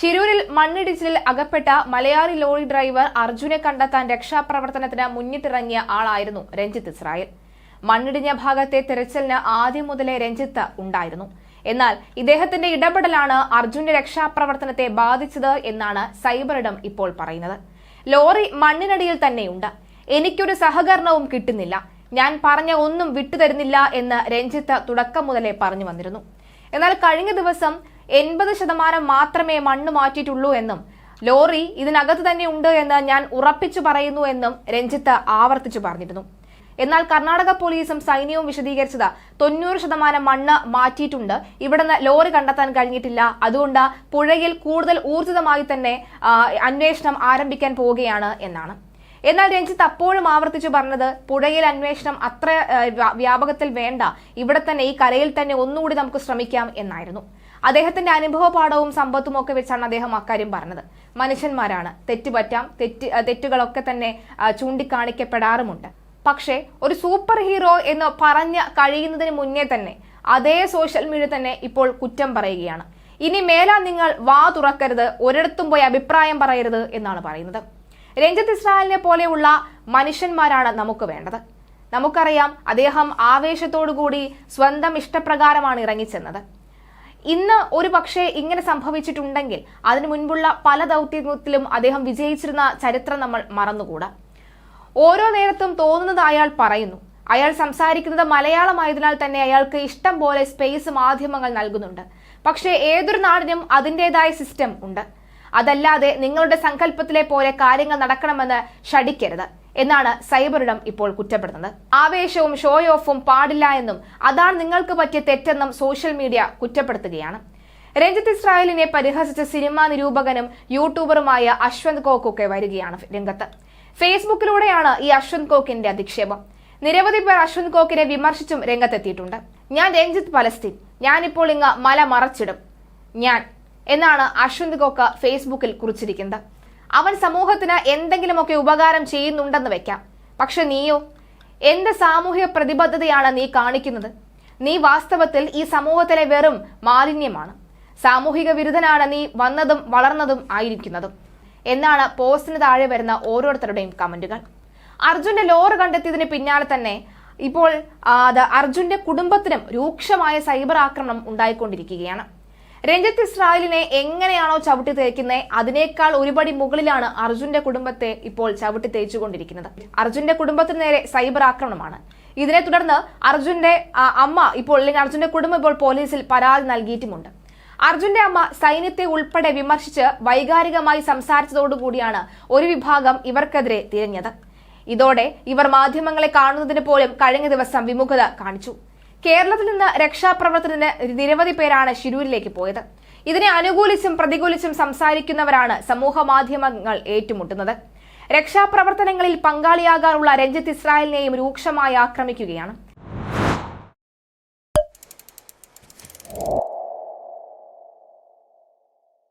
ശിരൂരിൽ മണ്ണിടിച്ചിലിൽ അകപ്പെട്ട Malayali lorry driver അർജുനെ കണ്ടെത്താൻ രക്ഷാപ്രവർത്തനത്തിന് മുന്നിട്ടിറങ്ങിയ ആളായിരുന്നു രഞ്ജിത്ത് ഇസ്രായേൽ. മണ്ണിടിഞ്ഞ ഭാഗത്തെ തെരച്ചിലിന് ആദ്യം മുതലേ രഞ്ജിത്ത് ഉണ്ടായിരുന്നു. എന്നാൽ ഇദ്ദേഹത്തിന്റെ ഇടപെടലാണ് അർജുന്റെ രക്ഷാപ്രവർത്തനത്തെ ബാധിച്ചത് എന്നാണ് സൈബറിടം ഇപ്പോൾ പറയുന്നത്. ലോറി മണ്ണിനടിയിൽ തന്നെയുണ്ട്, എനിക്കൊരു സഹകരണവും കിട്ടുന്നില്ല, ഞാൻ പറഞ്ഞ ഒന്നും വിട്ടുതരുന്നില്ല എന്ന് രഞ്ജിത്ത് തുടക്കം മുതലേ പറഞ്ഞു വന്നിരുന്നു. എന്നാൽ കഴിഞ്ഞ ദിവസം 80% മാത്രമേ മണ്ണ് മാറ്റിയിട്ടുള്ളൂ എന്നും ലോറി ഇതിനകത്ത് തന്നെ ഉണ്ട് എന്ന് ഞാൻ ഉറപ്പിച്ചു പറയുന്നു എന്നും രഞ്ജിത്ത് ആവർത്തിച്ചു പറഞ്ഞിരുന്നു. എന്നാൽ കർണാടക പോലീസും സൈന്യവും വിശദീകരിച്ചത് 90% മണ്ണ് മാറ്റിയിട്ടുണ്ട്, ഇവിടുന്ന് ലോറി കണ്ടെത്താൻ കഴിഞ്ഞിട്ടില്ല, അതുകൊണ്ട് പുഴയിൽ കൂടുതൽ ഊർജിതമായി തന്നെ അന്വേഷണം ആരംഭിക്കാൻ പോവുകയാണ് എന്നാണ്. എന്നാൽ രഞ്ജിത്ത് അപ്പോഴും ആവർത്തിച്ചു പറഞ്ഞത് പുഴയിൽ അന്വേഷണം അത്ര വ്യാപകത്തിൽ വേണ്ട, ഇവിടെ തന്നെ ഈ കരയിൽ തന്നെ ഒന്നുകൂടി നമുക്ക് ശ്രമിക്കാം എന്നായിരുന്നു. അദ്ദേഹത്തിന്റെ അനുഭവ പാഠവും സമ്പത്തും ഒക്കെ വെച്ചാണ് അദ്ദേഹം അക്കാര്യം പറഞ്ഞത്. മനുഷ്യന്മാരാണ്, തെറ്റുപറ്റാം, തെറ്റുകളൊക്കെ തന്നെ ചൂണ്ടിക്കാണിക്കപ്പെടാറുമുണ്ട്. പക്ഷേ ഒരു സൂപ്പർ ഹീറോ എന്ന് പറഞ്ഞ് കഴിയുന്നതിന് മുന്നേ തന്നെ അതേ സോഷ്യൽ മീഡിയ തന്നെ ഇപ്പോൾ കുറ്റം പറയുകയാണ്. ഇനി മേലാ നിങ്ങൾ വാ തുറക്കരുത്, ഒരിടത്തും പോയി അഭിപ്രായം പറയരുത് എന്നാണ് പറയുന്നത്. രഞ്ജിത്ത് ഇസ്രായേലിനെ പോലെയുള്ള മനുഷ്യന്മാരാണ് നമുക്ക് വേണ്ടത്. നമുക്കറിയാം, അദ്ദേഹം ആവേശത്തോടുകൂടി സ്വന്തം ഇഷ്ടപ്രകാരമാണ് ഇറങ്ങിച്ചെന്നത്. ഇന്ന് ഒരു പക്ഷേ ഇങ്ങനെ സംഭവിച്ചിട്ടുണ്ടെങ്കിൽ അതിനു മുൻപുള്ള പല ദൗത്യത്തിലും അദ്ദേഹം വിജയിച്ചിരുന്ന ചരിത്രം നമ്മൾ മറന്നുകൂടാ. ഓരോ നേരത്തും തോന്നുന്നത് അയാൾ പറയുന്നു. അയാൾ സംസാരിക്കുന്നത് മലയാളമായതിനാൽ തന്നെ അയാൾക്ക് ഇഷ്ടം പോലെ സ്പേസ് മാധ്യമങ്ങൾ നൽകുന്നുണ്ട്. പക്ഷേ ഏതൊരു നാടിനും അതിൻ്റെതായ സിസ്റ്റം ഉണ്ട്. അതല്ലാതെ നിങ്ങളുടെ സങ്കല്പത്തിലെ പോലെ കാര്യങ്ങൾ നടക്കണമെന്ന് ശഠിക്കരുത് എന്നാണ് സൈബറിടം ഇപ്പോൾ കുറ്റപ്പെടുന്നത്. ആവേശവും ഷോ ഓഫും പാടില്ല എന്നും അതാണ് നിങ്ങൾക്ക് പറ്റിയ തെറ്റെന്നും സോഷ്യൽ മീഡിയ കുറ്റപ്പെടുത്തുകയാണ്. രഞ്ജിത്ത് ഇസ്രായേലിനെ പരിഹസിച്ച സിനിമാ നിരൂപകനും യൂട്യൂബറുമായ അശ്വന്ത് കോക്കൊക്കെ വരികയാണ് രംഗത്ത്. ഫേസ്ബുക്കിലൂടെയാണ് ഈ അശ്വന്ത് കോക്കിന്റെ അധിക്ഷേപം. നിരവധി പേർ അശ്വന്ത് കോക്കിനെ വിമർശിച്ചും രംഗത്തെത്തിയിട്ടുണ്ട്. ഞാൻ രഞ്ജിത്ത് പലസ്തീൻ, ഞാനിപ്പോൾ ഇങ്ങ് മല മറച്ചിടും ഞാൻ എന്നാണ് അശ്വന്ത് കോക്ക് ഫേസ്ബുക്കിൽ കുറിച്ചിരിക്കുന്നത്. അവൻ സമൂഹത്തിന് എന്തെങ്കിലുമൊക്കെ ഉപകാരം ചെയ്യുന്നുണ്ടെന്ന് വെക്കാം, പക്ഷെ നീയോ? എന്ത് സാമൂഹിക പ്രതിബദ്ധതയാണ് നീ കാണിക്കുന്നത്? നീ വാസ്തവത്തിൽ ഈ സമൂഹത്തിലെ വെറും മാലിന്യമാണ്. സാമൂഹിക വിരുദ്ധനാണ് നീ വന്നതും വളർന്നതും ആയിരിക്കുന്നതും എന്നാണ് പോസ്റ്റിന് താഴെ വരുന്ന ഓരോരുത്തരുടെയും കമന്റുകൾ. അർജുന്റെ ലോറി കണ്ടെത്തിയതിന് പിന്നാലെ തന്നെ ഇപ്പോൾ അർജുന്റെ കുടുംബത്തിനും രൂക്ഷമായ സൈബർ ആക്രമണം ഉണ്ടായിക്കൊണ്ടിരിക്കുകയാണ്. രഞ്ജിത്ത് ഇസ്രായേലിനെ എങ്ങനെയാണോ ചവിട്ടി തേക്കുന്നത് അതിനേക്കാൾ ഒരുപടി മുകളിലാണ് അർജുന്റെ കുടുംബത്തെ ഇപ്പോൾ ചവിട്ടി തേച്ചുകൊണ്ടിരിക്കുന്നത്. അർജുന്റെ കുടുംബത്തിന് നേരെ സൈബർ ആക്രമണമാണ്. ഇതിനെ തുടർന്ന് അർജുന്റെ അമ്മ ഇപ്പോൾ അല്ലെങ്കിൽ അർജുന്റെ കുടുംബം ഇപ്പോൾ പോലീസിൽ പരാതി നൽകിയിട്ടുമുണ്ട്. അർജുന്റെ അമ്മ സൈന്യത്തെ ഉൾപ്പെടെ വിമർശിച്ച് വൈകാരികമായി സംസാരിച്ചതോടുകൂടിയാണ് ഒരു വിഭാഗം ഇവർക്കെതിരെ തിരിഞ്ഞത്. ഇതോടെ ഇവർ മാധ്യമങ്ങളെ കാണുന്നതിന് പോലും കഴിഞ്ഞ ദിവസം വിമുഖത കാണിച്ചു. കേരളത്തിൽ നിന്ന് രക്ഷാപ്രവർത്തനത്തിന് നിരവധി പേരാണ് ശിരൂരിലേക്ക് പോയത്. ഇതിനെ അനുകൂലിച്ചും പ്രതികൂലിച്ചും സംസാരിക്കുന്നവരാണ് സമൂഹ മാധ്യമങ്ങൾ ഏറ്റുമുട്ടുന്നത്. രക്ഷാപ്രവർത്തനങ്ങളിൽ പങ്കാളിയാകാനുള്ള രഞ്ജിത്ത് ഇസ്രായേലിനെയും രൂക്ഷമായി ആക്രമിക്കുകയാണ്.